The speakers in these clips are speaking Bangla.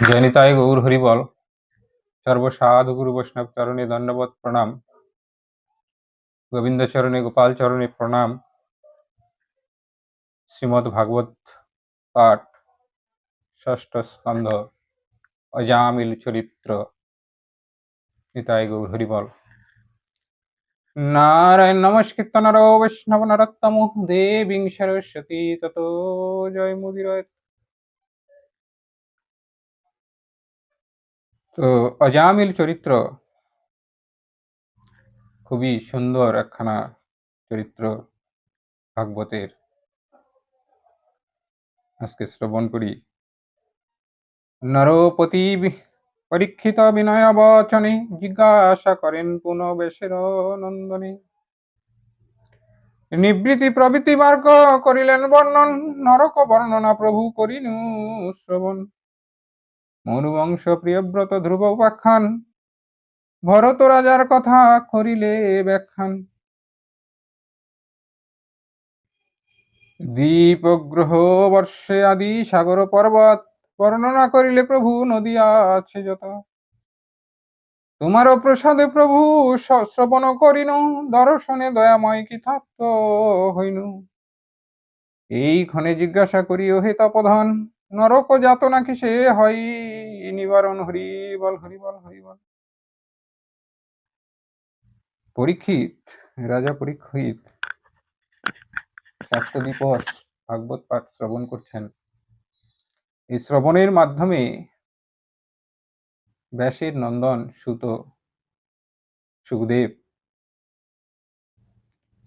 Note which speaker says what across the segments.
Speaker 1: জয়নিতাই গৌর হরিবল। সর্বসাধু গুরু বৈষ্ণব চরণে দণ্ডবত প্রণাম। গোবিন্দ চরণে গোপাল চরণে প্রণাম। শ্রীমদ্ ভাগবত পাঠ, ষষ্ঠ স্কন্ধ, অজামিল চরিত্র। নিতাই গৌর হরিবল। নারায়ণ নমস্কৃত্য নরো বৈষ্ণব নরোত্তমো দেবীং সরস্বতী ততো জয় মুদিরয়। তো অজামিল চরিত্র খুবই সুন্দর একখানা চরিত্র ভাগবতের। আজকে শ্রবণ করি। নরপতি পরীক্ষিত বিনয় বচনে জিজ্ঞাসা করেন পুনঃবেশের নন্দনে। নিবৃত্তি প্রভৃতি মার্গ করিলেন বর্ণন, নরক বর্ণনা প্রভু করিনু শ্রবণ। মনুবংশ প্রিয়ব্রত ধ্রুব উপাখ্যান, ভরত রাজার কথা করিলে ব্যাখ্যান। দ্বীপ গ্রহ বর্ষে আদি সাগর পর্বত, বর্ণনা করিলে প্রভু নদী আছে যত। তোমারও প্রসাদে প্রভু শ্রবণ করিনু, দর্শনে দয়াময় কৃতার্থ হইনু। এই ক্ষণে জিজ্ঞাসা করি ওহে তপোধন, নরক যাতনা কিসে হয় নিবারণ। হরিবল হরিবল হরিবল। পরীক্ষিত, রাজা পরীক্ষিত শাস্ত্র দিবস ভাগবত পাঠ শ্রবণ করছেন। এই শ্রবণের মাধ্যমে ব্যাসের নন্দন সুত সুখদেব,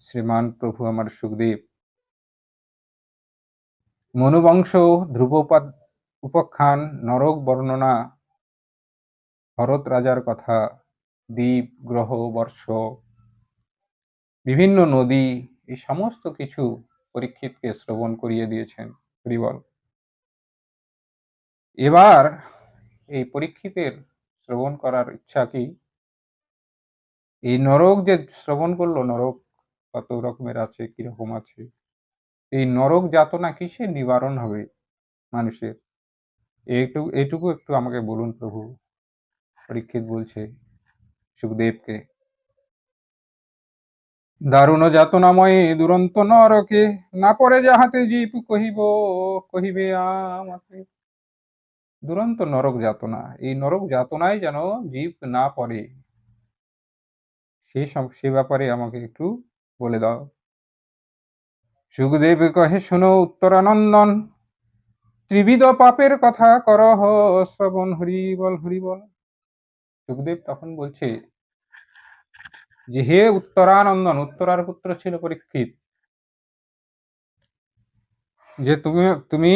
Speaker 1: শ্রীমান প্রভু আমার সুখদেব, মনুবংশ ধ্রুব উপাখ্যান, নরক বর্ণনা, ভরত রাজার কথা, দ্বীপ গ্রহ বর্ষ, বিভিন্ন নদী, এই সমস্ত কিছু পরীক্ষিতকে শ্রবণ করিয়ে দিয়েছেন। হরিবল। এবার এই পরীক্ষিতের শ্রবণ করার ইচ্ছা কি, এই নরক যে শ্রবণ করলো, নরক কত রকমের আছে, কিরকম আছে, এই নরক যাতনা কিসে নিবারণ হবে মানুষের, এইটুকু একটু আমাকে বলুন প্রভু। পরীক্ষিত বলছে সুখদেবকে, দারুণ যাতনাময় দুরন্ত নরকে, না পরে যাহাতে জীব কহিবে আমাকে। দুরন্ত নরক যাতনা, এই নরক যাতনায় যেন জীব না পড়ে, সে ব্যাপারে আমাকে একটু বলে দাও। সুখদেব কহে শোনো উত্তরানন্দন, ত্রিবিধ পাপের কথা করহ শ্রবণ। হরিবল হরিবল। সুখদেব তখন বলছে যে হে উত্তরানন্দন, উত্তরার পুত্র ছিল পরীক্ষিত, যে তুমি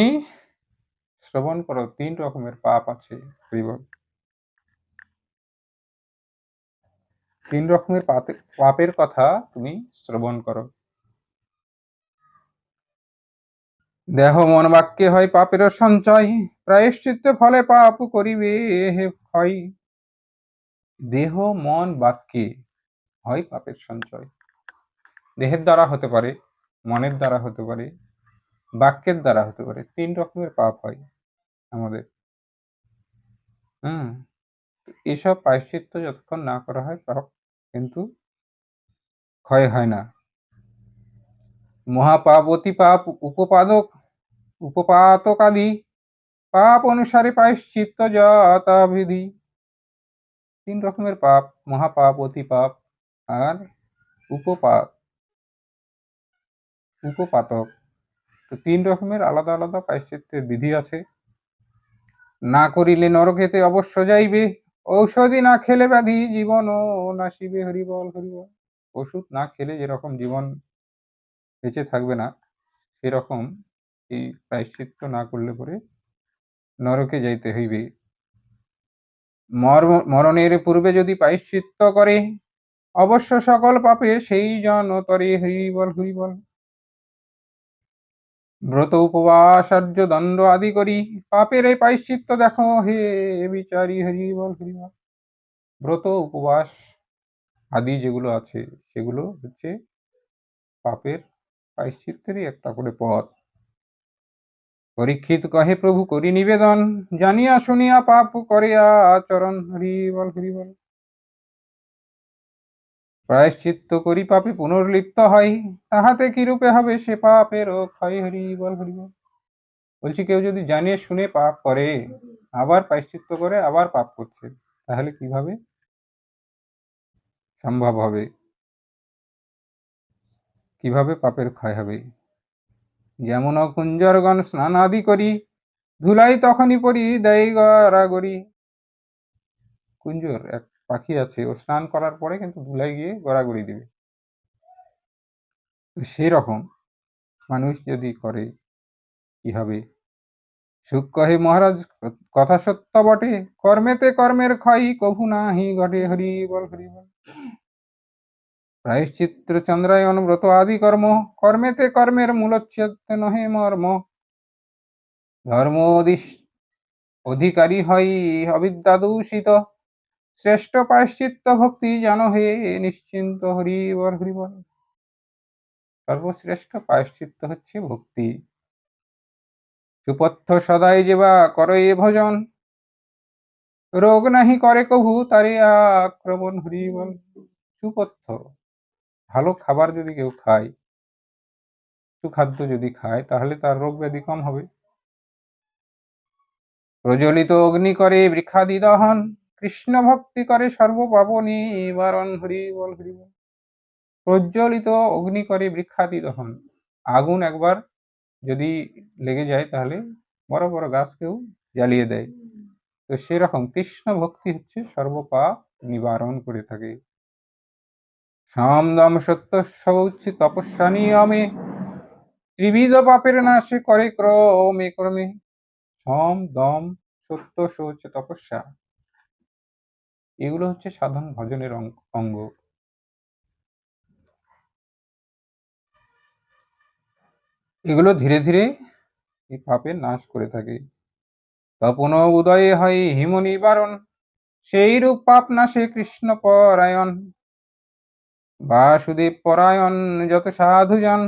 Speaker 1: শ্রবণ করো, 3 রকমের পাপ আছে। হরিবল। 3 রকমের পাপের কথা তুমি শ্রবণ করো। দেহ মন বাক্যে হয় পাপের সঞ্চয়, প্রায়শ্চিত্তে ফলে পাপ করিবে হে ক্ষয়। দেহ মন বাক্যে হয় পাপের সঞ্চয়। দেহের দ্বারা হতে পারে, মনের দ্বারা হতে পারে, বাক্যের দ্বারা হতে পারে। 3 রকমের পাপ হয় আমাদের। এসব প্রায়শ্চিত্ত যতক্ষণ না করা হয়, পাপ কিন্তু ক্ষয় হয় না। মহাপাপ, অতি পাপ, উপপাতক আদি পাপ অনুসারে প্রায়শ্চিত্ত যথাবিধি। 3 রকমের পাপ, মহাপাপ, অতি পাপ আর উপপাতক। তো 3 রকমের আলাদা আলাদা প্রায়শ্চিত্তের বিধি আছে। না করিলে নরকেতে অবশ্য যাইবে, ঔষধি না খেলে ব্যাধি জীবন নাশিবে। হরিবল হরিবল। ওষুধ না খেলে যেরকম জীবন বেঁচে থাকবে না, সেরকম এই প্রায়শ্চিত্ত না করলে পরে নরকে যাইতে হইবে। মরণের পূর্বে যদি প্রায়শ্চিত্ত করে, অবশ্য সকল পাপে সেই জন তরে। হরিবল হরিবল। ব্রত উপবাস আর্য দণ্ড আদি করি, পাপের এই প্রায়শ্চিত্ত দেখো হে বিচারি। হরিবল হরিবল। ব্রত উপবাস আদি যেগুলো আছে, সেগুলো হচ্ছে পাপের প্রায়শ্চিত্তেরই একটা করে পথ। পরীক্ষিত কহে, প্রভু করি নিবেদন, জানিয়া শুনিয়া পাপ করিয়া আচরণ। হরি বল, হরি বল। প্রায়শ্চিত্ত করি পাপে পুনর্লিপ্ত হয়, তাহাতে কিরূপে হবে সে পাপেরও ক্ষয়। হরি বল, হরি বল। বলছি, কেউ যদি জানিয়ে শুনে পাপ করে, আবার প্রায়শ্চিত্ত করে আবার পাপ করছে, তাহলে কিভাবে সম্ভব হবে? কিভাবে পাপের ক্ষয় হবে? যেমন কুঞ্জরগণ স্নান আদি করি, ধুলাই তখনই পরি দেয় গড়াগড়ি। কুঞ্জর এক পাখি আছে, ও স্নান করার পরে কিন্তু ধুলাই গিয়ে গড়াগড়ি দিবে। তো সেই রকম মানুষ যদি করে, কি হবে? সুখ কহে মহারাজ, কথা সত্য বটে, কর্মেতে কর্মের ক্ষয় কভু নাহি ঘটে। হরি বল, হরি বল। প্রায়শ্চিত্ত চন্দ্রায়ন ব্রত আদি কর্ম, কর্মেতে কর্মের মূলচ্ছেদ নহে মর্ম। ধর্ম অধিকারী হয় অবিদ্যা দূষিত, শ্রেষ্ঠ প্রায়শ্চিত্ত ভক্তি জানো হে নিশ্চিন্ত। হরি বল, হরি বল। সর্বশ্রেষ্ঠ প্রায়শ্চিত্ত হচ্ছে ভক্তি। সুপথ্য সদাই যেবা করো এ ভজন, রোগ নাহি করে কভু তারে আক্রমণ। হরি বল। সুপথ্য, ভালো খাবার যদি কেউ খায়, সুখাদ্য যদি খায়, তাহলে তার রোগ ব্যাধি কম হবে। প্রজ্বলিত অগ্নি করে বৃক্ষাদি দহন, কৃষ্ণ ভক্তি করে সর্ব পাপ নিবারণ। হরি বল, হরি বল। প্রজ্বলিত অগ্নি করে বৃক্ষাদি দহন, আগুন একবার যদি লেগে যায় তাহলে বড় বড় গাছকেও জ্বালিয়ে দেয়। তো সেরকম কৃষ্ণ ভক্তি হচ্ছে সর্বপাপ নিবারণ করে থাকে। সাম দম সত্য শৌচ তপস্যা নিয়মে, ত্রিবিধ পাপের নাশে করে ক্রমে ক্রমে। সম দম সত্য শৌচ তপস্যা, এগুলো হচ্ছে সাধন ভজনের অঙ্গ। এগুলো ধীরে ধীরে এই পাপের নাশ করে থাকে। তপন উদয়ে হয় হিম নিবারণ, সেই রূপ পাপ নাশে কৃষ্ণ পরায়ণ। বাসুদেব পরায়ণ যত সাধুজন,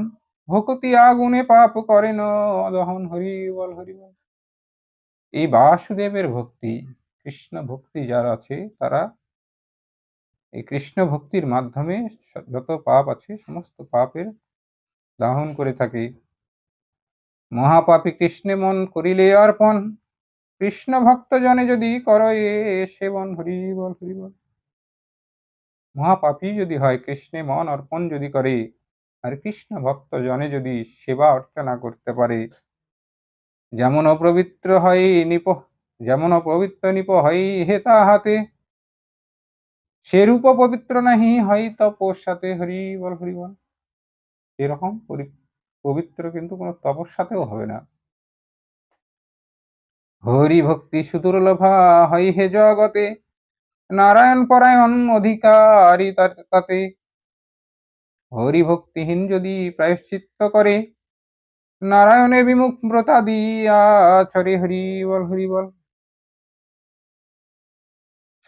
Speaker 1: ভক্তি আগুনে পাপ করেন দহন। হরি বল, হরি বল। এই বাসুদেবের ভক্তি, কৃষ্ণ ভক্তি যারা আছে, তারা এই কৃষ্ণ ভক্তির মাধ্যমে যত পাপ আছে সমস্ত পাপের দাহন করে থাকে। মহাপাপী কৃষ্ণে মন করিলে অর্পণ, কৃষ্ণ ভক্ত জনে যদি করো এ সেবন। হরি বল, হরি বল। মহাপাপী যদি হয়, কৃষ্ণে মন অর্পণ যদি করে, আর কৃষ্ণ ভক্ত জনে যদি সেবা অর্চনা করতে পারে, যেমন অপবিত্র হয় নিপ যেমন অপবিত্র নিপ হয় হে তাহাতে, সেরূপ পবিত্র নাহি হয় তপস্যাতে। হরি বল, হরি বল। এরকম পবিত্র কিন্তু কোনো তপস্যাতেও হবে না। হরি ভক্তি সুদুর্লভা হয় হে জগতে, নারায়ণ পরায়ণ অধিকারী তাতে। হরি ভক্তিহীন যদি প্রায়শ্চিত্ত করে, নারায়ণে বিমুখ ব্রতাদি আচরে। হরি বল, হরি বল।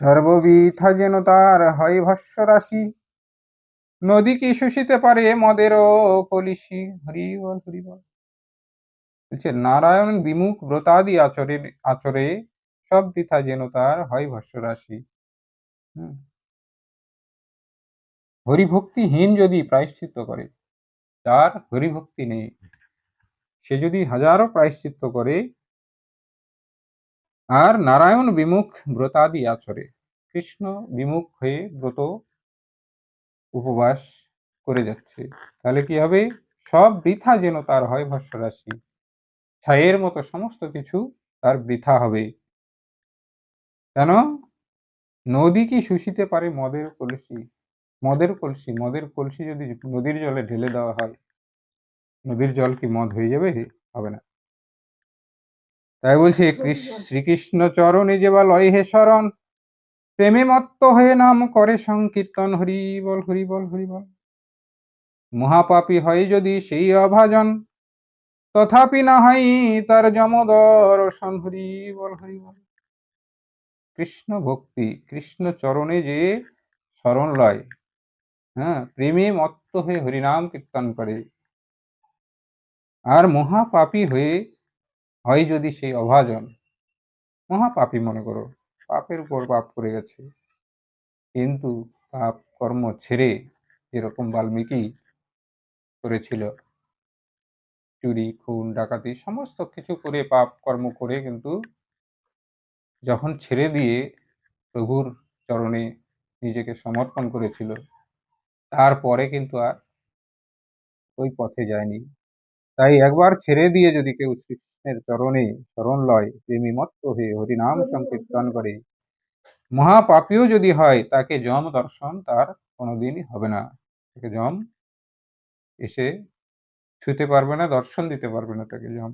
Speaker 1: সর্ববিথা যেন তার হয় ভস্য রাশি, নদী কি শুষিতে পারে মদেরও কলিসি। হরি বল, হরি বল। বলছে নারায়ণ বিমুখ ব্রতাদি আচরে আচরে, সব বৃথা যেন তার হয় ভস্য রাশি। হরিভক্তিহীন যদি প্রায়শ্চিত্ত করে, তার হরিভক্তি নেই, সে যদি হাজারো প্রায়শ্চিত্ত করে, আর নারায়ণ বিমুখ ব্রতাদি আচরে, কৃষ্ণ বিমুখ হয়ে ব্রত উপবাস করে যাচ্ছে, তাহলে কি হবে? সব বৃথা যেন তার হয় ভস্য রাশি, ছাইয়ের মতো সমস্ত কিছু তার বৃথা হবে। কেন? নদী কি শুষিতে পারে মদের কলসি? মদের কলসি যদি নদীর জলে ঢেলে দেওয়া হয়, নদীর জল কি মদ হয়ে যাবে? হবে না। তাই বলছি, শ্রীকৃষ্ণ চরণে যে বা লয় হে শরণ, প্রেমে মত্ত হয়ে নাম করে সংকীর্তন। হরি বল, হরি বল, হরি বল। মহাপাপী হয় যদি সেই অভাজন, তথাপি না হয় তার যমদর্শন। হরি বল, হরি বল। কৃষ্ণ ভক্তি, কৃষ্ণ চরণে যে শরণ লয়, হ্যাঁ, প্রেমে মত্ত হয়ে হরিনাম কীর্তন করে, আর মহাপাপী হয়ে হয় যদি সেই অভাজন মহাপাপী মনে করো, পাপের উপর পাপ করে গেছে, কিন্তু পাপ কর্ম ছেড়ে যেরকম বাল্মীকি করেছিল, চুরি খুন ডাকাতি সমস্ত কিছু করে পাপ কর্ম করে, কিন্তু যখন ছেড়ে দিয়ে প্রভুর চরণে নিজেকে সমর্পণ করেছিল, তারপরে কিন্তু আর ওই পথে যায়নি। তাই একবার ছেড়ে দিয়ে যদি কেউ শ্রীকৃষ্ণের চরণে শরণ লয়, প্রেমী মত্ত হয়ে হরিনাম সংকীর্তন করে, মহাপাপীও যদি হয়, তাকে যম দর্শন তার কোনোদিনই হবে না। তাকে যম এসে ছুঁতে পারবে না, দর্শন দিতে পারবে না তাকে যম।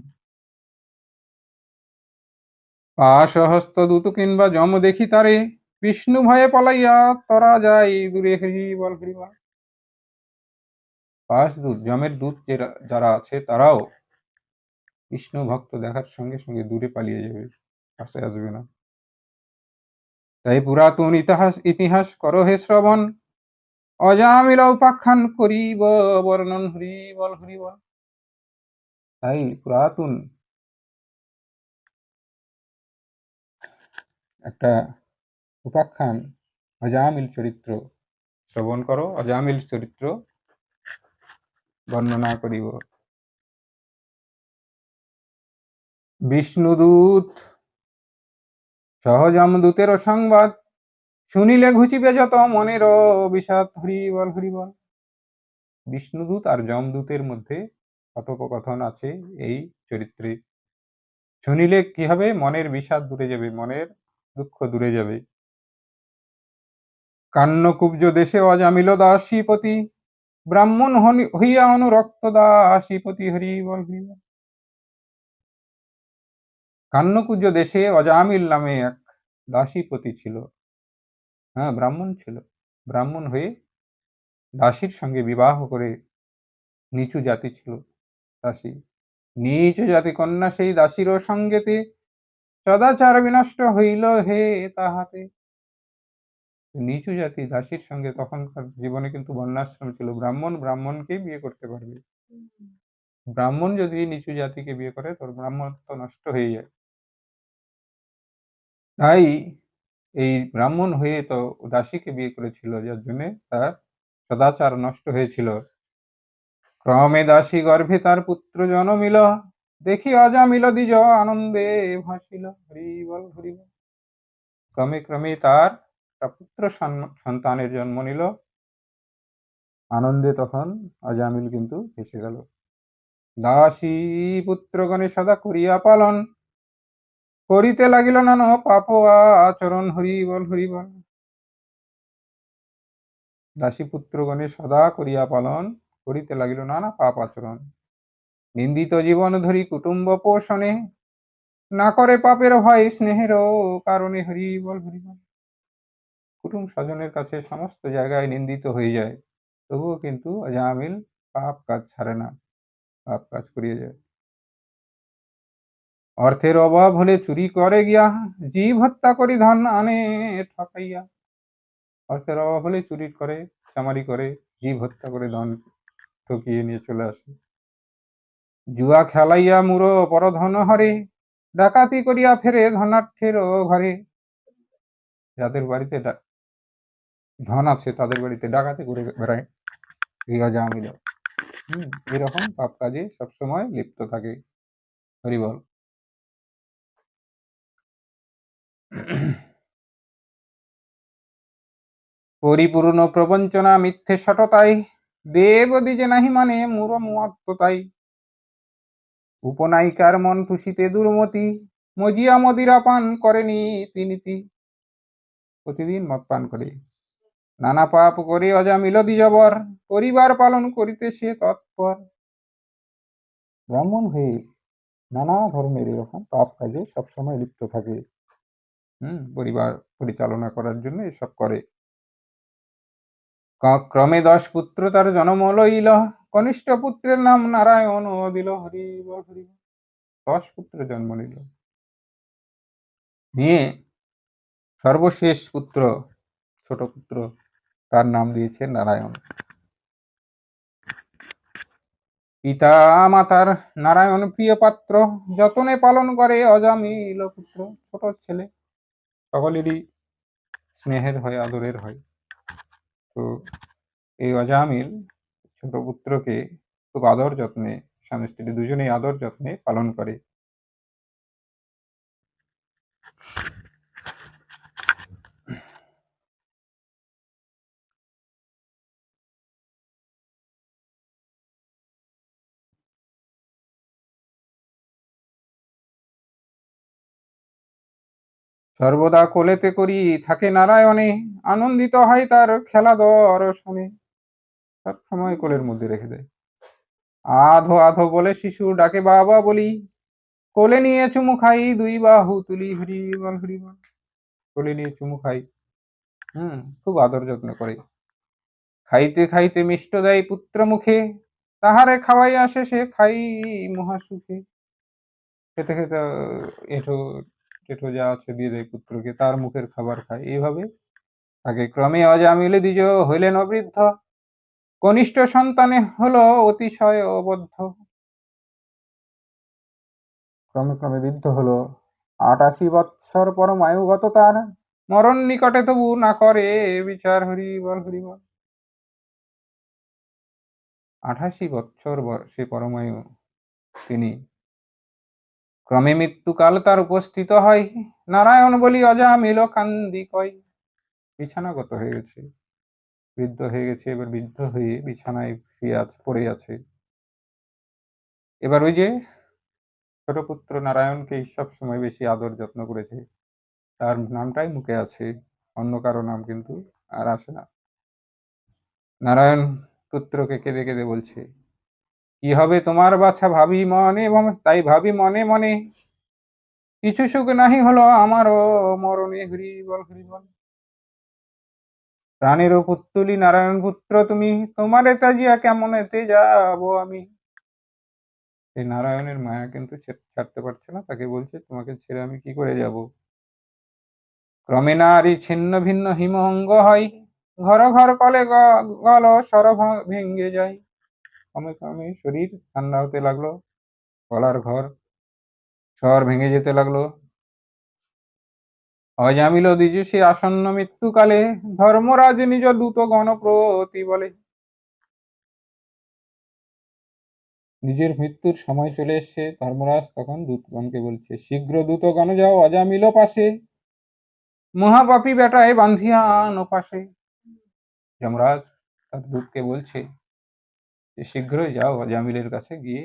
Speaker 1: পাশহস্ত দূত কিংবা যম দেখি তারে, বিষ্ণু ভয়ে পলাইয়া তরা যায় দূরে, হরি বল হরি বল। পাশদূত যমের দূত যারা আছে, তারাও বিষ্ণু ভক্ত দেখার সঙ্গে সঙ্গে দূরে পালিয়ে যাবে, কাছে আসবে না। তাই পুরাতন ইতিহাস ইতিহাস করো হে শ্রবণ, অজামিল উপাখ্যান করিব বর্ণন, হরি বল হরি বল। তাই পুরাতন একটা উপাখ্যান, অজামিল চরিত্র শ্রবণ করো, অজামিল চরিত্র বর্ণনা করিব। বিষ্ণুদূত সহজমদূতের সংবাদ, শুনিলে ঘুচিবে যত মনের বিষাদ, হরি বল হরি বল। বিষ্ণুদূত আর যমদূতের মধ্যে কথোপকথন আছে এই চরিত্রে। শুনিলে কি হবে? মনের বিষাদ দূরে যাবে, মনের দুঃখ দূরে যাবে। কান্নকুব্জ দেশে অজামিল দাসীপতি, ব্রাহ্মণ হইয়া অনুরক্ত দাসীপতি, হরি বল হরি বল। কান্নকুব্জ দেশে অজামিল নামে এক দাসীপতি ছিল। হ্যাঁ, ব্রাহ্মণ ছিল। ব্রাহ্মণ হয়ে দাসীর সঙ্গে বিবাহ করে, নিচু জাতি ছিল দাসী। নিচ জাতি কন্যা সেই দাসীর সঙ্গেতে, সদাচার বিনষ্ট হইল হে তাহাতে। নিচু জাতি দাসীর সঙ্গে, তখনকার জীবনে কিন্তু বর্ণাশ্রম ছিল, ব্রাহ্মণ ব্রাহ্মণকেই বিয়ে করতে পারবে। ব্রাহ্মণ যদি নিচু জাতিকে বিয়ে করে, তোর ব্রাহ্মণত্ব নষ্ট হয়ে যায়। তাই এই ব্রাহ্মণ হয়ে তো দাসীকে বিয়ে করেছিল, যার জন্য তার সদাচার নষ্ট হয়েছিল। ক্রমে দাসী গর্ভে তার পুত্র জনমিল, দেখি অজামিল দ্বিজ আনন্দে ভাসিল, হরি বল হরি বল। ক্রমে ক্রমে তার একটা পুত্র সন্তানের জন্ম নিল, আনন্দে তখন অজামিল কিন্তু ভেসে গেল। দাসী পুত্রগণে সদা করিয়া পালন, করিতে লাগিল নানা পাপ আচরণ, হরি বল হরি বল। দাসী পুত্রগণে সদা করিয়া পালন, করিতে লাগিল নানা পাপ আচরণ। নিন্দিত জীবন ধরি কুটুম্ব পোষণে, না করে পাপের ভয় স্নেহের কারণে, হরি বল হরি বল। কুটুম্ব স্বজনের কাছে সমস্ত জায়গায় নিন্দিত হয়ে যায়, তবুও কিন্তু অজামিল পাপ কাজ ছাড়ে না, পাপ কাজ করিয়ে যায়। অর্থের অভাব হলে চুরি করে গিয়া, জীব হত্যা করি ধন আনে ঠকাইয়া। অর্থের অভাব হলে চুরি করে, চামারি করে, জীব হত্যা করে ধন ঠকিয়ে নিয়ে চলে আসে। জুয়া খেলাইয়া মুরো পরধন হরে, ডাকাতি করিয়া ফেরে ধনাঢ্যের ঘরে। যাদের বাড়িতে ধন আছে, তাদের বাড়িতে ডাকাতি করে বেড়ায় এই অজামিল। এরকম পাপ কাজে সবসময় লিপ্ত থাকে, হরি বল। পরিপূর্ণ প্রবঞ্চনা মিথ্যে সততাই, দেব দিজে নাহি মানে মূর মুয়াত্মতাই। উপনায়িকার মন তুষিতে দুর্মতি, মজিয়া মদিরা পান করে নীতি নীতি। প্রতিদিন মদ পান করে, নানা পাপ করে অজামিল দ্বিজবর, পরিবার পালন করিতে সে তৎপর। ব্রাহ্মণ হয়ে নানা ধরনের এরকম পাপ কাজে সবসময় লিপ্ত থাকে। পরিবার পরিচালনা করার জন্য এসব করে। ক্রমে 10 পুত্র তার জন্ম লইল, কনিষ্ঠ পুত্রের নাম নারায়ণ দিল, হরি বল হরি বল। 10 পুত্র জন্ম নিল, নিয়ে সর্বশেষ পুত্র, ছোট পুত্র, তার নাম দিয়েছে নারায়ণ। পিতা মাতার নারায়ণ প্রিয় পাত্র, যতনে পালন করে অজামিল পুত্র। ছোট ছেলে, সকলেরই স্নেহের হয়, আদরের হয়। তো এই অজামিল ছোট পুত্রকে খুব আদর যত্নে, স্বামী স্ত্রী দুজনেই আদর যত্নে পালন করে। সর্বদা কোলেতে করি থাকে নারায়ণে, আনন্দিত হয় তার খেলা দর্শনে। সব সময় কোলের মধ্যে রেখে দেয়। আধো আধো বলে শিশু ডাকে বাবা বলি, কোলে নিয়ে চুমু খাই দুই বাহু তুলি, হরি বল হরি বল। কোলে নিয়ে চুমু খাই। খুব আদর যত্ন করে। খাইতে খাইতে মিষ্ট দেয় পুত্র মুখে, তাহারে খাওয়াইয়া শেষে খাই মহাসুখে। খেতে খেতে এঁঠো টেঠো যা আছে দিয়ে দেয় পুত্রকে, তার মুখের খাবার খায়। এইভাবে তাকে ক্রমে অজামিলে দ্বিজ হইলেন বৃদ্ধ, কনিষ্ঠ সন্তানে হলো অতিশয় অবদ্ধ। ক্রমে ক্রমে বৃদ্ধ হলো, ৮৮ বৎসর পরমায়ুগত তার, মরণ নিকটে তবু না করে বিচার, হরি বল হরি বল। ৮৮ বৎসর সে পরমায়ু, তিনি ক্রমে মৃত্যুকাল তার উপস্থিত হয়, নারায়ণ বলি অজামিল কান্দি কয়। বিছানাগত হয়ে গেছে, বৃদ্ধ হয়ে গেছে, এবার বৃদ্ধ হয়ে বিছানায় শুয়ে আছে, পড়ে আছে। এবার ওই যে ছোট পুত্র নারায়ণকে সব সময় বেশি আদর যত্ন করেছে, তার নামটাই মুখে আছে, অন্য কারো নাম কিন্তু আর আসে না। নারায়ণ পুত্রকে কেঁদে কেঁদে বলছে, কি হবে তোমার বাছা ভাবি মনে, তাই ভাবি মনে মনে, কিছু সুখ নাহি হলো আমারও মরণে, হরি বল হরি বল। প্রাণেরও পুত্তলি নারায়ণ পুত্র তুমি, তোমারে তাজিয়া কেমন এতে যাব আমি। এই নারায়ণের মায়া কিন্তু ছাড়তে পারছে না, তাকে বলছে তোমাকে ছেড়ে আমি কি করে যাব। ক্রমে নারী ছিন্ন ভিন্ন হিমভঙ্গ হয়, ঘর ঘর কলে গল সর ভেঙ্গে যায়। ক্রমে ক্রমে শরীর ঠান্ডা হতে লাগলো, গলার ঘর স্বর ভেঙে যেতে লাগলো। অজামিল দ্বিজ সে আসন্ন মৃত্যুকালে, ধর্মরাজ নিজ দূত গণ প্রতি বলে। নিজের মৃত্যুর সময় চলে এসছে, ধর্মরাজ তখন দূতগণকে বলছে, শীঘ্র দূতগণ যাও অজামিল পাশে, মহাপাপী বেটায় বান্ধিয়া আনো পাশে। যমরাজ তার দূতকে বলছে যে শীঘ্রই যাও অজামিলের কাছে, গিয়ে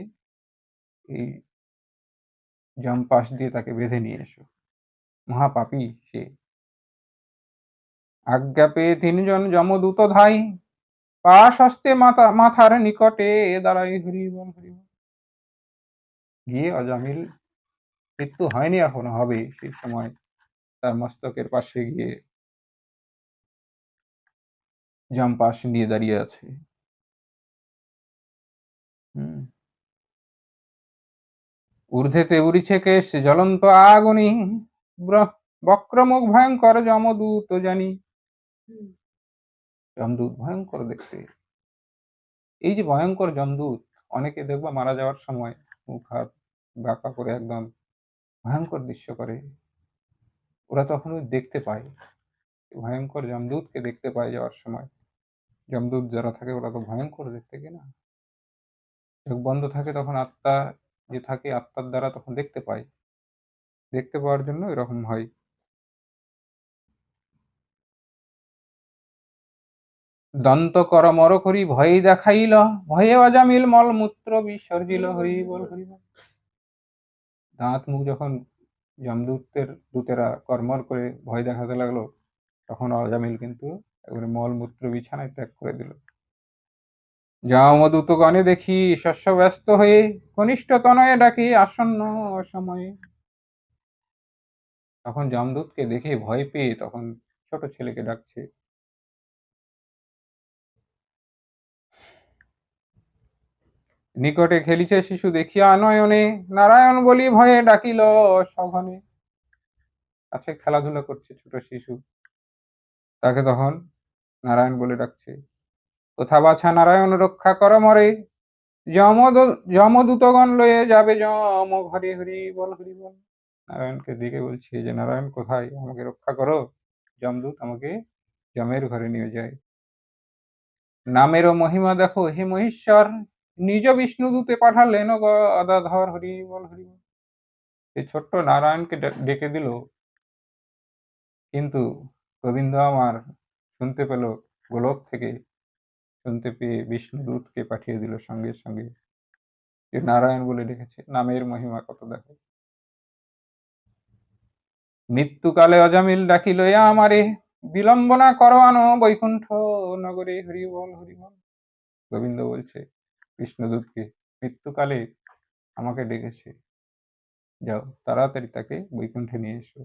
Speaker 1: এই যমপাশ দিয়ে তাকে বেঁধে নিয়ে এসো, মহাপাপী সে। আজ্ঞা পেয়ে তিনজন যমদূত ধাই, পাশ হস্তে মাথার নিকটে দাঁড়াই, হরি বল হরি বল। গিয়ে অজামিল, মৃত্যু হয়নি এখনো, হবে সেই সময়, তার মস্তকের পাশে গিয়ে যমপাশ নিয়ে দাঁড়িয়ে আছে। ঊর্ধ্বেতে উড়িছে কেশ জ্বলন্ত আগুনি, বক্রমুখ ভয়ঙ্কর যমদূত জানি। যমদূত ভয়ঙ্কর দেখতে। এই যে ভয়ঙ্কর যমদূত, অনেকে দেখবা মারা যাওয়ার সময় মুখ হাত বাঁকা করে একদম ভয়ঙ্কর দৃশ্য করে, ওরা তখন ওই দেখতে পায়, ভয়ঙ্কর যমদূতকে দেখতে পায় যাওয়ার সময়। যমদূত যারা থাকে ওরা তো ভয়ঙ্কর দেখতে, কিনা চোখ বন্ধ থাকে, তখন আত্মা যে থাকে, আত্মার দ্বারা তখন দেখতে পায়, দেখতে পাওয়ার জন্য এরকম হয়। দন্ত কর মর করি ভয়ে দেখাইল, ভয়ে অজামিল মল মূত্র বিসর্জিল, হরি বল হরি বল। দাঁত মুখ যখন দূতেরা কর্মর করে ভয় দেখাতে লাগলো, তখন অজামিল কিন্তু একেবারে মল মূত্র বিছানায় ত্যাগ করে দিল। যমদূতগণে দেখি শস্য ব্যস্ত হয়ে, কনিষ্ঠ তনয়ে ডাকি আসন্ন সময়ে। তখন যমদূতকে দেখে ভয় পেয়ে তখন ছোট ছেলেকে ডাকছে। নিকটে খেলিছে শিশু দেখিয়া নয়নে, নারায়ণ বলি ভয়ে ডাকিল সঘনে। কাছে খেলাধুলা করছে ছোট শিশু, তাকে তখন নারায়ণ বলে ডাকছে। কোথা বাছা নারায়ণ রক্ষা কর মরে, যমদূতগণ লয়ে যাবে যম ঘরে, হরি বল হরি বল। নারায়ণকে ডেকে বলছে যে নারায়ণ কোথায়, আমাকে রক্ষা করো। যমদূত আমাকে যমের ঘরে নিয়ে যায়। নামেরও মহিমা দেখো হে মহেশ্বর, নিজ বিষ্ণুদূতে পাঠালেন গদাধর, হরি বল হরি বল। এই ছোট্ট নারায়ণকে ডেকে দিল, কিন্তু গোবিন্দ আমার শুনতে পেল, গোলক থেকে শুনতে পেয়ে বিষ্ণুদূতকে পাঠিয়ে দিল সঙ্গে সঙ্গে, যে নারায়ণ বলে ডেকেছে। নামের মহিমা কত দেখো। মৃত্যুকালে অজামিল ডাকিল আমারে, বিলম্বনা করো আনো বৈকুণ্ঠ নগরে, হরি বল হরি বল। গোবিন্দ বলছে বিষ্ণুদূতকে, মৃত্যুকালে আমাকে ডেকেছে, যাও তাড়াতাড়ি তাকে বৈকুণ্ঠে নিয়ে এসো।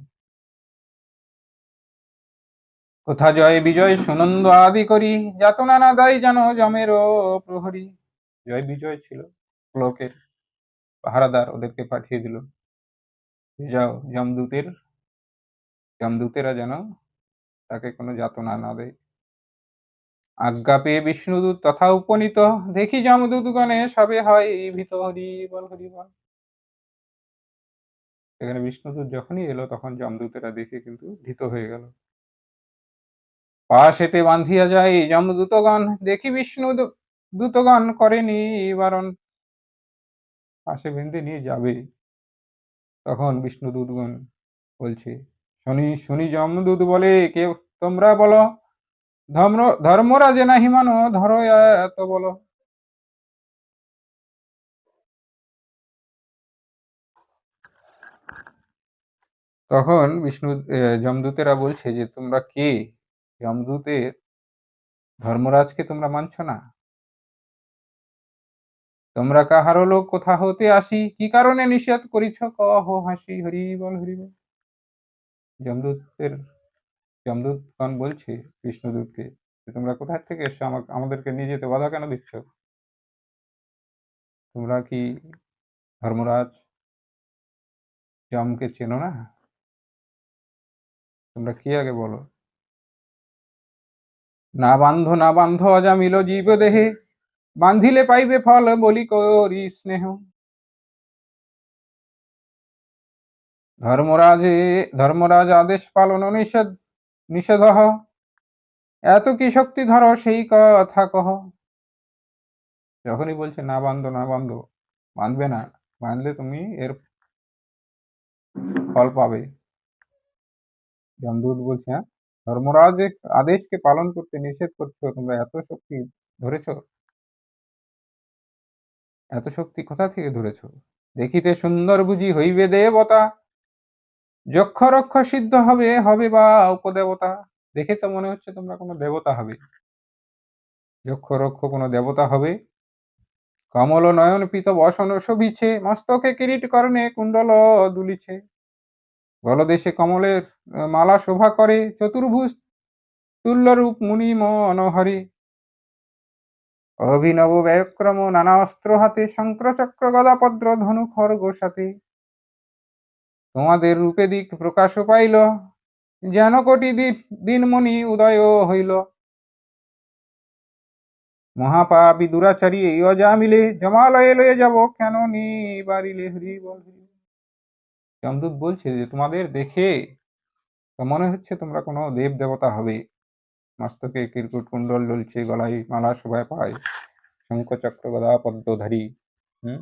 Speaker 1: কোথা জয় বিজয় সুনন্দ আদি করি, যাতনা না দায় জানো যমেরও প্রহরী। জয় বিজয় ছিল লোকের পাহারাদার, ওদেরকে পাঠিয়ে দিল, যাও যমদূতেরা যেন তাকে কোনো যাতনা না দেয়। আজ্ঞা পেয়ে বিষ্ণুদূত তথা উপনীত, দেখি যমদূতগণে সবে হয় ভীত, হরি বল হরি বল। এখানে বিষ্ণুদূত যখনই এলো তখন যমদূতেরা দেখে কিন্তু ভীত হয়ে গেল। পাশেতে বান্ধিয়া যায় যমদূতগণ, দেখি বিষ্ণু দূতগণ করেনি বারণ। পাশে বেঁধে নিয়ে যাবে, তখন বিষ্ণুদূতগণ বলছে, শুনি শুনি যমদূত বলে, কে তোমরা বলো, ধর্মরাজে নাহি মানো, ধরো এত বলো। তখন যমদূতেরা বলছে যে তোমরা কে, যমদূতের ধর্মরাজকে তোমরা মানছ না, তোমরা কাহারো লোক, কোথা হতে আসি, কি কারণে নিষেধ করিছ কহ হাসি, হরি বল হরি বল। যমদূতের যমদূতগণ বলছে বিষ্ণুদূতকে, যে তোমরা কোথা থেকে এসছো, আমাদেরকে নিয়ে যেতে বাধা কেন দিচ্ছ, তোমরা কি ধর্মরাজ যমকে চেনো না, তোমরা কি আগে বলো। না বান্ধ অজামিল জীব দেহে, বান্ধিলে পাইবে ফল বলি করি স্নেহ। ধর্মরাজ আদেশ পালন নিষেধ, এত কি শক্তি ধরো সেই কথা কহ। যখনই বলছে না বান্ধো, বাঁধবে না, বাঁধলে তুমি এর ফল পাবে। যমদূত বলছে, হ্যাঁ, ধর্মরাজের আদেশকে পালন করতে নিষেধ করছো, তোমরা এত শক্তি ধরেছ, এত শক্তি কোথা থেকে ধরেছ। দেখিতে সুন্দর বুঝি হইবে দেবতা, যক্ষ রক্ষ সিদ্ধ হবে, হবে বা উপদেবতা। দেখে তো মনে হচ্ছে তোমরা কোনো দেবতা হবে, যক্ষ রক্ষ কোনো দেবতা হবে। কমল নয়ন পীত বসন শোভিছে, মস্তকে কিরীট কর্ণে কুণ্ডল দুলিছে। গলদেশে কমলের মালা শোভা করে, চতুর্ভুজ তুল্যরূপ মুনি মনোহরে। অভিনব ব্যয়ক্রম নানা অস্ত্র হাতে, শঙ্কর চক্র গদা পদ্র ধনু খড়গ সাথে। তোমাদের রূপে দিক প্রকাশ পাইল, যেন কোটি দিনমণি উদয় হইল। মহাপাপী দুরাচারী এই অজামিলে, জমালয়ে লয়ে যাব কেন নিবারিলে, হরি বল হরি বল। যমদূত বলছে যে তোমাদের দেখে তো মনে হচ্ছে তোমরা কোনো দেব দেবতা হবে, মস্তকে কিরকুট কুণ্ডল জ্বলছে, গলায় মালা শোভায় পায়, শঙ্খ চক্র গদা পদ্মধারী। হুম,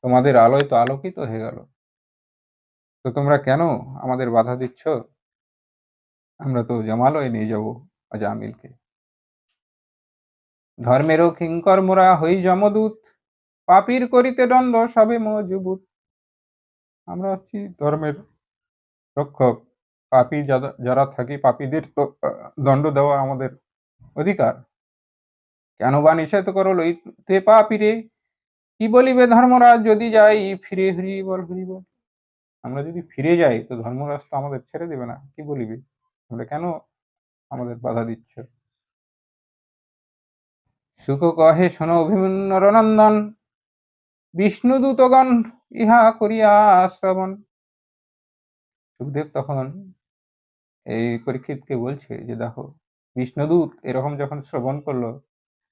Speaker 1: তোমাদের আলোয় তো আলোকিত হয়ে গেল, তো তোমরা কেন আমাদের বাধা দিচ্ছ, আমরা তো জমালয়ে নিয়ে যাব আজামিলকে। ধর্মেরও কিঙ্কর মোরা হই যমদূত, পাপীর করিতে দণ্ড সবে মজবুত। আমরা হচ্ছি ধর্মের রক্ষক, পাপী যারা থাকি পাপীদের তো দণ্ড দেওয়া আমাদের অধিকার। কেন বা নিষেধ করো লইতে পাপীরে, কি বলিবে ধর্মরাজ যদি যাই ফিরে, হরি বল হরি বল। আমরা যদি ফিরে যাই তো ধর্মরাজ তো আমাদের ছেড়ে দেবে না, কি বলিবে, আমরা কেন আমাদের বাধা দিচ্ছ। সুখ কহে শোনো অভিমন্যু নরনন্দন, বিষ্ণুদূতগণ ইহা করিয়া শ্রবণ। সুখদেব তখন এই পরীক্ষিতকে বলছে যে দেখো, বিষ্ণুদূত এরকম যখন শ্রবণ করলো,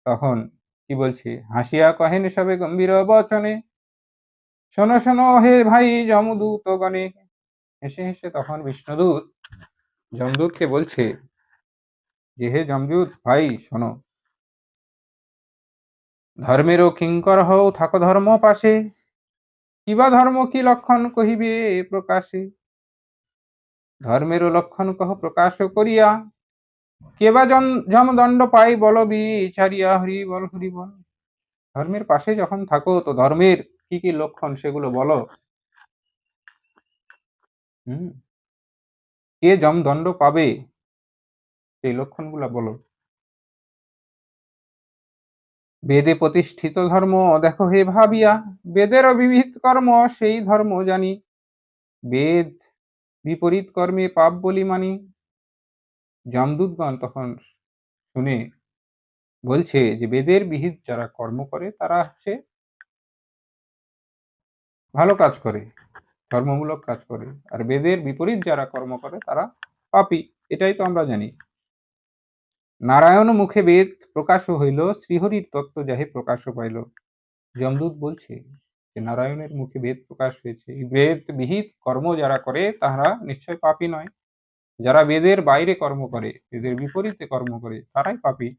Speaker 1: তখন কি কি বলছে, হাসিয়া কহেন সবে গম্ভীর বচনে, শোনো শোনো হে ভাই যমদূত গণে। হেসে হেসে তখন বিষ্ণুদূত যমদূতকে বলছে যে, হে যমদূত ভাই শোনো, ধর্মেরও কিঙ্কর হও থাকো ধর্ম পাশে, কিবা ধর্ম কি লক্ষণ কহিবে প্রকাশে, ধর্মেরও লক্ষণ কহ প্রকাশ করিয়া, কেবা যমদণ্ড পাই বল বিচারিয়া, হরি বল হরি বল। ধর্মের পাশে যখন থাকো তো ধর্মের কি কি লক্ষণ সেগুলো বলো। হুম, কে যমদণ্ড পাবে সেই লক্ষণগুলো বলো। বেদে প্রতিষ্ঠিত ধর্ম দেখো হে ভাবিয়া, বেদের বিবিধ কর্ম সেই ধর্ম জানি, বেদ বিপরীত কর্মে পাপ বলি মানি। যমদূতগণ তখন শুনে বলছে যে, বেদের বিহিত যারা কর্ম করে তারা হচ্ছে ভালো কাজ করে, ধর্মমূলক কাজ করে, আর বেদের বিপরীত যারা কর্ম করে তারা পাপী। এটাই তো আমরা জানি। নারায়ণ মুখে বেদ প্রকাশ হইল, শ্রীহরির তত্ত্ব যাহে প্রকাশ পাইল। যমদূত বলছে যে, নারায়ণের মুখে বেদ প্রকাশ হয়েছে, এই বেদ বিহিত কর্ম যারা করে তারা নিশ্চয় পাপী নয়। যারা বেদের বাইরে কর্ম করে, বেদের বিপরীতে কর্ম করে, তারাই পাপী।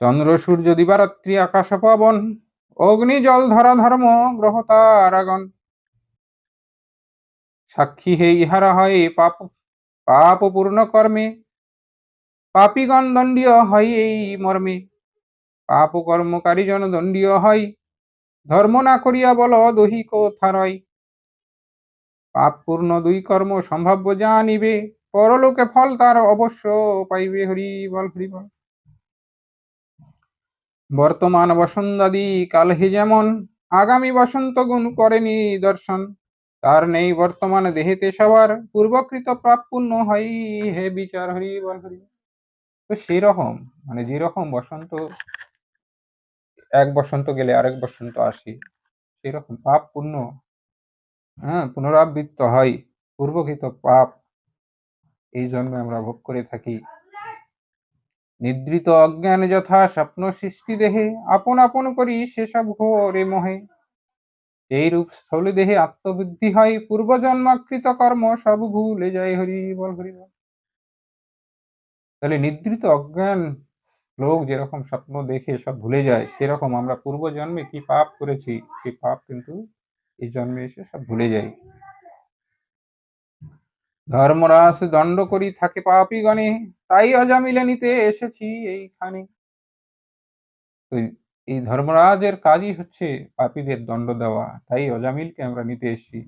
Speaker 1: চন্দ্র সূর্য দিবারাত্রি আকাশ পাবন, অগ্নি জল ধরা ধর্ম গ্রহ তারাগণ, সাক্ষী হে ইহারা হয় পাপ, পাপ পূর্ণ কর্মে, পাপীগণ দণ্ডীয় হয় এই মর্মে। পাপ কর্মকারী জন দণ্ডীয় হয়, ধর্ম না করিয়া বল দৈহিক থারয়। পাপ পূর্ণ দুই কর্ম সম্ভাব্য জানিবে, পরলোকে ফল তার অবশ্য পাইবে, হরি বল হরি বল। বর্তমান বসন্তাদি কাল হে যেমন, আগামী বসন্ত গুণ করেনি দর্শন। তার নেই বর্তমান দেহেতে সবার, পূর্বকৃত পাপ পূর্ণ হয় হে বিচার, হরি বল হরি বল। তো সেই রকম, মানে যেরকম বসন্ত, এক বসন্ত গেলে আরেক বসন্ত আসে, সেরকম পাপ পূর্ণ, হ্যাঁ, পুনরাবৃত্ত হয়। পূর্বকৃত পাপ এই জন্মে আমরা ভোগ করে থাকি। নিদ্রিত অজ্ঞান যথা স্বপ্ন সৃষ্টি দেহে, আপন আপন করি সেসব ঘোরে মোহে। এইরূপ স্থূল দেহে আত্মবুদ্ধি হয়, পূর্বজন্মাকৃত কর্ম সব ভুলে যায়, হরি বল হরি বল। তাহলে নিদ্রিত অজ্ঞান লোক যেরকম স্বপ্ন দেখে সব ভুলে যায়, সেরকম আমরা পূর্ব জন্মে কি পাপ করেছি সেই পাপ কিন্তু এই জন্মে এসে সব ভুলে যাই। ধর্মরাজ দণ্ড করি থাকে পাপী গণে, তাই অজামিলে নিতে এসেছি এইখানে। তো এই ধর্মরাজের কাজই হচ্ছে পাপীদের দণ্ড দেওয়া, তাই অজামিলকে আমরা নিতে এসেছি।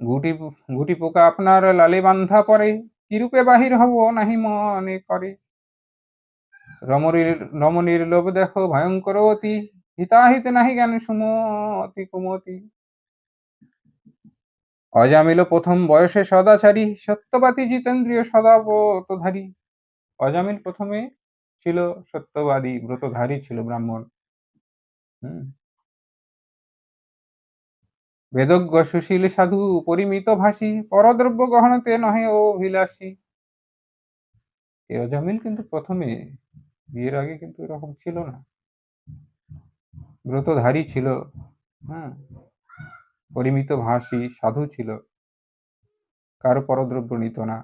Speaker 1: গুটি গুটি পোকা আপনার লালে বান্ধা পরে, কিরূপে বাহির হব নাহি মনে করে। রমণীর লোভ দেখো ভয়ঙ্কর অতি, হিতাহিত নাহি জ্ঞান সুমতি কুমতি। অজামিল প্রথম বয়সে সদাচারী, সত্যবাদী জিতেন্দ্রিয় সদাব্রতধারী। অজামিল প্রথমে ছিল সত্যবাদী, ব্রতধারী ছিল, ব্রাহ্মণ। হুম, বেদজ্ঞ সুশীল সাধু পরিমিত ভাষী, পরদ্রব্য গহনতে নহে অভিলাষী। এই অজামিল কিন্তু প্রথমে, বিয়ের আগে কিন্তু এরকম ছিল না, ব্রতধারী ছিল, হ্যাঁ, পরিমিত ভাষী সাধু ছিল, কারো পরদ্রব্য নিত না।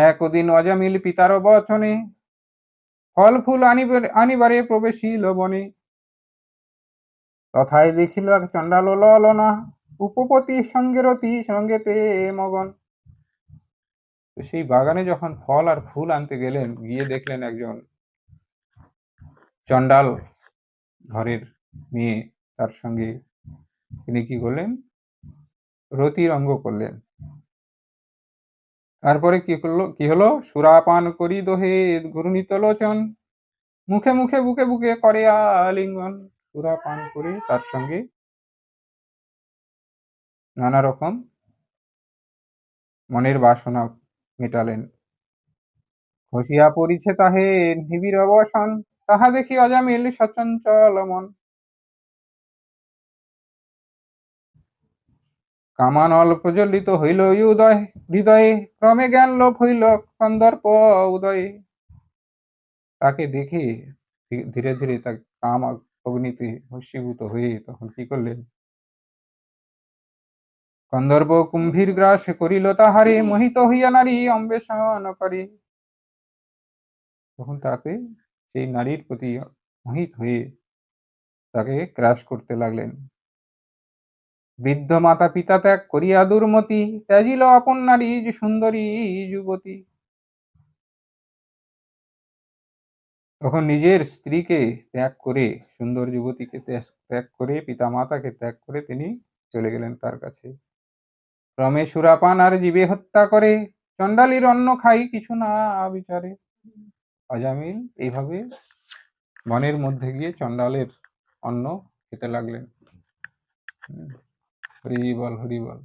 Speaker 1: একদিন অজামিল পিতার বচনে, ফল ফুল আনিবারে প্রবেশিল বনে। তথায় দেখিল এক চণ্ডাল ললনা, উপপতি সঙ্গে রতি সঙ্গেতে মগন। তো সেই বাগানে যখন ফল আর ফুল আনতে গেলেন, গিয়ে দেখলেন একজন চণ্ডাল ঘরের মেয়ে, তার সঙ্গে তিনি কি করলেন, রতির অঙ্গ করলেন। তারপরে কি হলো, সুরাপান করি দোহে ঘূর্ণিত লোচন, মুখে মুখে বুকে বুকে করে আলিঙ্গন। সুরাপান করে তার সঙ্গে নানা রকম মনের বাসনা মেটালেন। খসিয়া পড়িছে তাহে নিবিড় অবসান, তাহা দেখি অজামিল সচঞ্চল মন। কামানল প্রজ্বলিত হইল উদয় হৃদয়ে, ক্রমে জ্ঞান লোপ হইল কন্দর্প উদয়ে। তাকে দেখে ধীরে ধীরে তার কাম অগ্নিতে ভস্মীভূত হয়ে তখন কি করলেন, গন্ধর্ব কুম্ভীর গ্রাস করিল তাহারে, মোহিত হইয়া নারী অন্বেষণ করে। তখন তাকে সেই নারীর প্রতি মোহিত হয়ে তাকে গ্রাস করতে লাগলেন। বৃদ্ধ মাতা পিতা ত্যাগ করিয়া দুর্মতি, ত্যাজিল আপন নারী যে সুন্দরী যুবতী। তখন নিজের স্ত্রীকে ত্যাগ করে, সুন্দর যুবতীকে ত্যাগ করে, পিতা মাতাকে ত্যাগ করে তিনি চলে গেলেন তার কাছে। রমে সুরাপান আর জীবে হত্যা করে, চণ্ডালীর অন্ন খাই কিছু না বিচারে। অজামিল এইভাবে বনের মধ্যে গিয়ে চণ্ডালের অন্ন খেতে লাগলেন। হরি বল হরি বল।